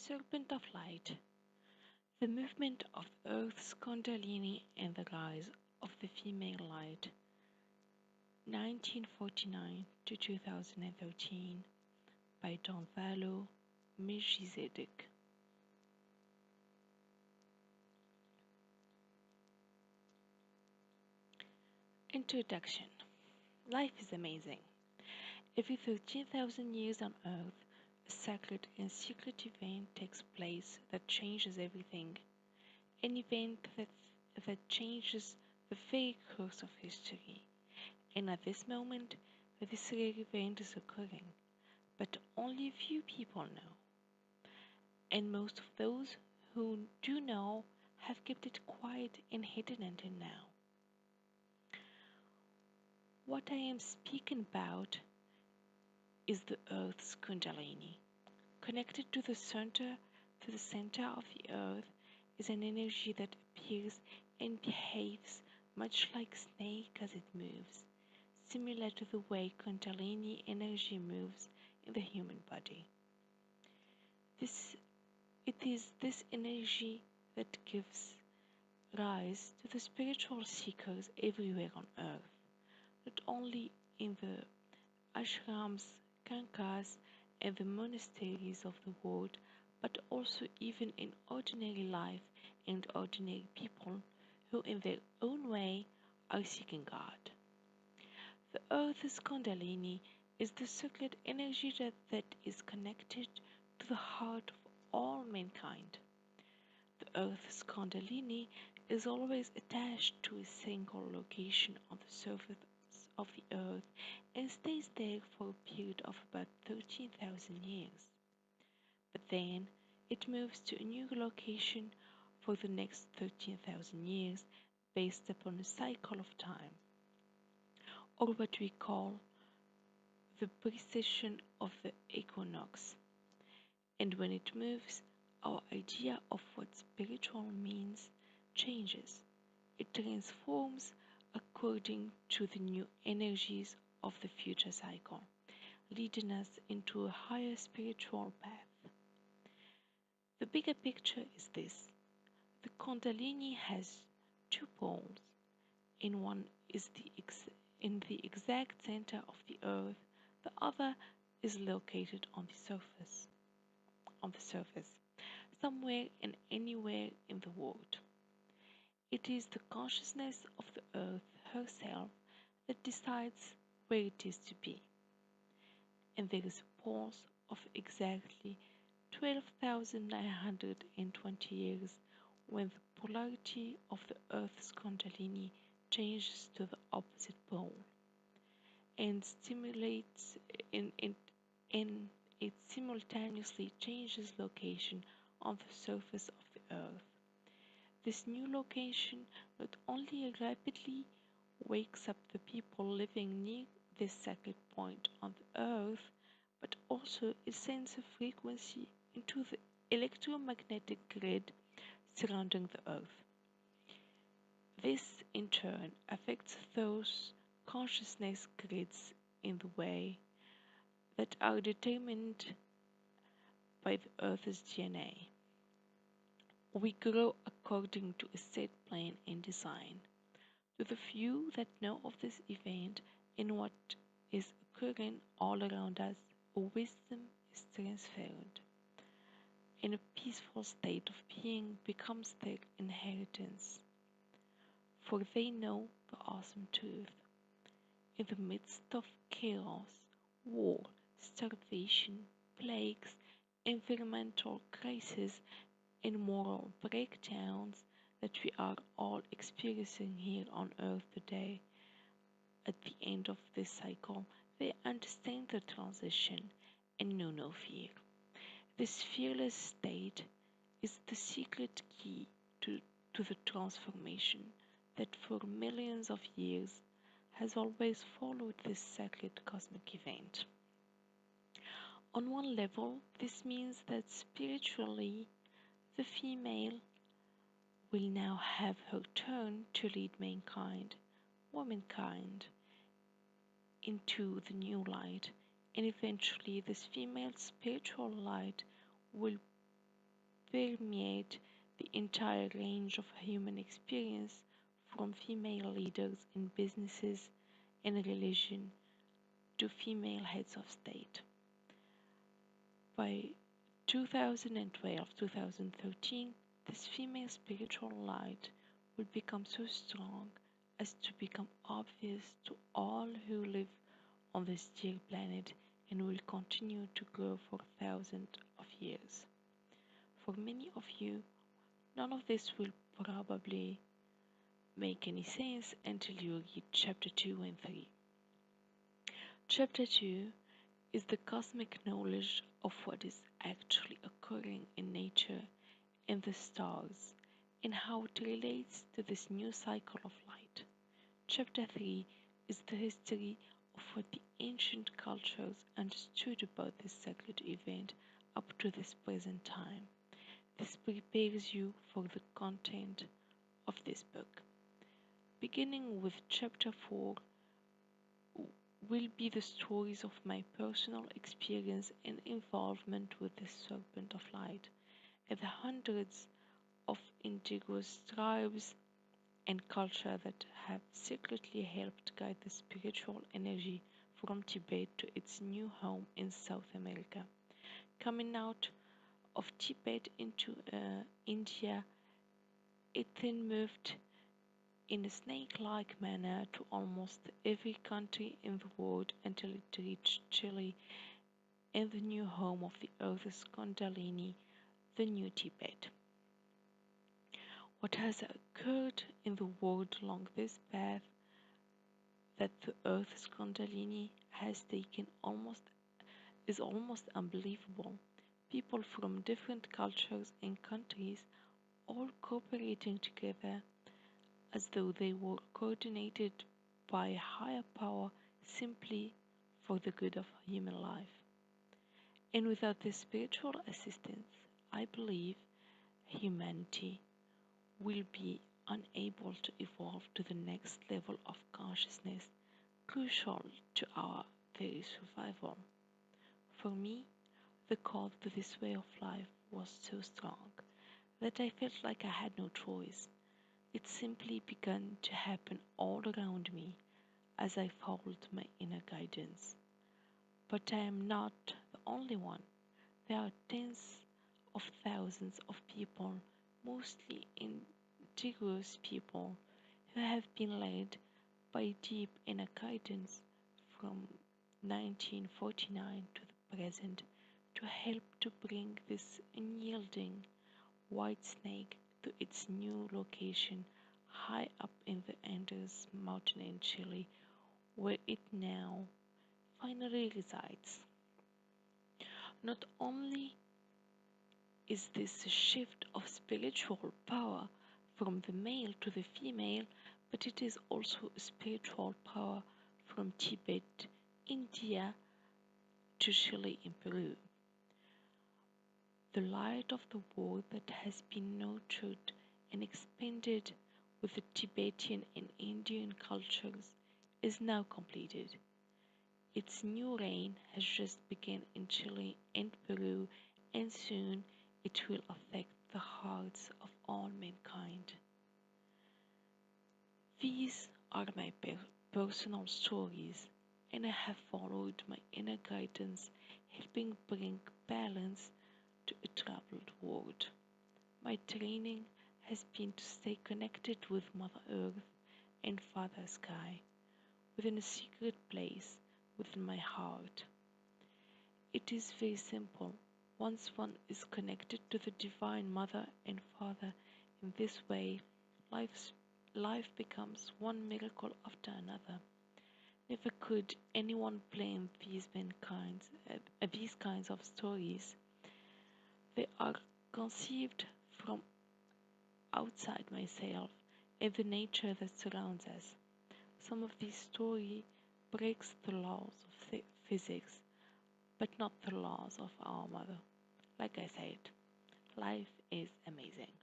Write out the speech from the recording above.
Serpent of Light, the movement of Earth's Kundalini and the rise of the female light, 1949 to 2013, by Drunvalo Melchizedek. Introduction. Life is amazing. Every 13,000 years on Earth, a sacred and secret event takes place that changes everything. An event that changes the very course of history. And at this moment, this rare event is occurring, but only a few people know. And most of those who do know have kept it quiet and hidden until now. What I am speaking about is the Earth's Kundalini. Connected to the center of the Earth is an energy that appears and behaves much like a snake as it moves, similar to the way Kundalini energy moves in the human body. It is this energy that gives rise to the spiritual seekers everywhere on Earth, not only in the ashrams, kankas, and the monasteries of the world, but also even in ordinary life and ordinary people who in their own way are seeking God. The Earth's Kundalini is the sacred energy that is connected to the heart of all mankind. The Earth's Kundalini is always attached to a single location on the surface of the Earth and stays there for a period of about 13,000 years. But then it moves to a new location for the next 13,000 years based upon a cycle of time, or what we call the precession of the equinox. And when it moves, our idea of what spiritual means changes. It transforms according to the new energies of the future cycle, leading us into a higher spiritual path. The bigger picture is this. The Kundalini has two poles, and one is in the exact center of the Earth, the other is located on the surface, somewhere and anywhere in the world. It is the consciousness of the Earth herself that decides where it is to be. And there is a pause of exactly 12,920 years when the polarity of the Earth's Kundalini changes to the opposite pole and it simultaneously changes location on the surface of the Earth. This new location not only rapidly wakes up the people living near this sacred point on the Earth, but also it sends a frequency into the electromagnetic grid surrounding the Earth. This, in turn, affects those consciousness grids in the way that are determined by the Earth's DNA. We grow according to a set plan and design. To the few that know of this event and what is occurring all around us, wisdom is transferred, and a peaceful state of being becomes their inheritance. For they know the awesome truth. In the midst of chaos, war, starvation, plagues, environmental crises, and moral breakdowns that we are all experiencing here on Earth today, at the end of this cycle, they understand the transition and know no fear. This fearless state is the secret key to the transformation that for millions of years has always followed this sacred cosmic event. On one level, this means that spiritually, the female will now have her turn to lead mankind, womankind, into the new light, and eventually this female spiritual light will permeate the entire range of human experience, from female leaders in businesses and religion to female heads of state. By 2012-2013, this female spiritual light will become so strong as to become obvious to all who live on this dear planet and will continue to grow for thousands of years. For many of you, none of this will probably make any sense until you read chapter 2 and 3. Chapter 2 is the cosmic knowledge of what is actually occurring in nature and the stars and how it relates to this new cycle of light. Chapter 3 is the history of what the ancient cultures understood about this sacred event up to this present time. This prepares you for the content of this book. Beginning with chapter 4 will be the stories of my personal experience and involvement with the Serpent of Light and the hundreds of indigenous tribes and culture that have secretly helped guide the spiritual energy from Tibet to its new home in South America. Coming out of Tibet into India, it then moved in a snake-like manner to almost every country in the world until it reached Chile and the new home of the Earth's Kundalini, the New Tibet. What has occurred in the world along this path that the Earth's Kundalini has taken is almost unbelievable. People from different cultures and countries all cooperating together as though they were coordinated by a higher power simply for the good of human life. And without this spiritual assistance, I believe humanity will be unable to evolve to the next level of consciousness crucial to our very survival. For me, the call to this way of life was so strong that I felt like I had no choice. It simply began to happen all around me as I followed my inner guidance. But I am not the only one. There are tens of thousands of people, mostly indigenous people, who have been led by deep inner guidance from 1949 to the present to help to bring this unyielding white snake to its new location high up in the Andes mountain in Chile, where it now finally resides. Not only is this a shift of spiritual power from the male to the female, but it is also a spiritual power from Tibet, India to Chile in Peru. The light of the world that has been nurtured and expanded with the Tibetan and Indian cultures is now completed. Its new reign has just begun in Chile and Peru, and soon it will affect the hearts of all mankind. These are my personal stories, and I have followed my inner guidance, helping bring balance to a troubled world. My training has been to stay connected with Mother Earth and Father Sky, within a secret place within my heart. It is very simple. Once one is connected to the Divine Mother and Father in this way, life becomes one miracle after another. Never could anyone blame these kinds of stories. They are conceived from outside myself and the nature that surrounds us. Some of these stories breaks the laws of physics, but not the laws of our mother. Like I said, life is amazing.